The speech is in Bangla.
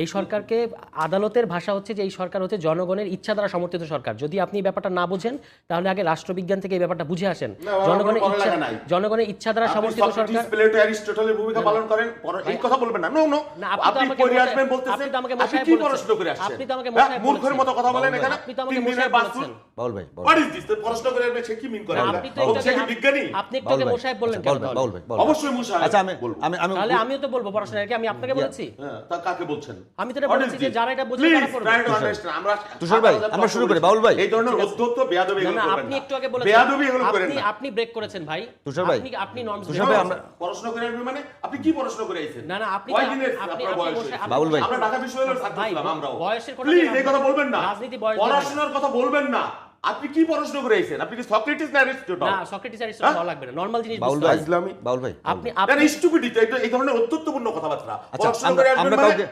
এই সরকারকে আদালতের ভাষা হচ্ছে যে এই সরকার হচ্ছে জনগণের ইচ্ছা দ্বারা সমর্থিত সরকার। যদি আপনি এই ব্যাপারটা না বোঝেন তাহলে আগে রাষ্ট্রবিজ্ঞান থেকে এই ব্যাপারটা বুঝে আসেন। জনগণের ইচ্ছা দ্বারা সমর্থিত সরকার। প্লেটো অ্যারিস্টটলের ভূমিকা পালন করেন, এই কথা বলবেন না। নো আপনি পড়ে আসবেন বলতেছেন, আপনি কি প্রশ্ন করে আসছেন? আপনি তো আমাকে মশাই মূর্খের মতো কথা বলেন এখানে। আপনি তো আমাকে মশাই বলছেন। বাউল ভাই, হোয়াট ইজ দিস? প্রশ্ন করে আসবে, সে কি মিন করে? আপনি তো সে কি বিজ্ঞানী? আপনি একটু আগে মশাই বললেন কেন? বাউল ভাই, অবশ্যই মশাই। আচ্ছা আমি তাহলে আমিও তো বলবো পড়াশোনা কি আমি আপনাকে বলেছি? হ্যাঁ, তা কাকে বলছেন? আমি তো এটা বলেছি যে যারা এটা বোঝে তারা পড়বে। তুষার ভাই, আমরা শুরু করি। বাউল ভাই, এই ধরনের অধ্যত্ত বেয়াদবি এগুলো করবেন না। আপনি একটু আগে বলেছেন বেয়াদবি এগুলো করেন না। আপনি ব্রেক করেছেন ভাই। তুষার ভাই, আপনি নর্মস। তুষার ভাই, আমরা প্রশ্ন করে আসবেন মানে আপনি কি প্রশ্ন করে আইছেন? না আপনি বাউল ভাই, আমরা ঢাকা বিশ্ববিদ্যালয়ের ছাত্র ছিলাম আমরাও। বয়সের কথা প্লিজ এই কথা বলবেন না। রাজনীতি বয়স পড়াশোনার কথা বলবেন না। আপনি কি পড়াশোনা করে আইছেন? আপনি কি সক্রেটিস না অ্যারিস্টটল? না সক্রেটিস অ্যারিস্টটল ভালো লাগবে না, নরমাল জিনিস বাউল বুঝতে ভাই, হবে। ইসলামী বাউল ভাই, আপনি এটা স্টুপিডিটি, এই ধরনের অত্যন্তপূর্ণ কথাবার্তা। আচ্ছা, পড়াশোনা করে আসবেন আমরা মানে কাউকে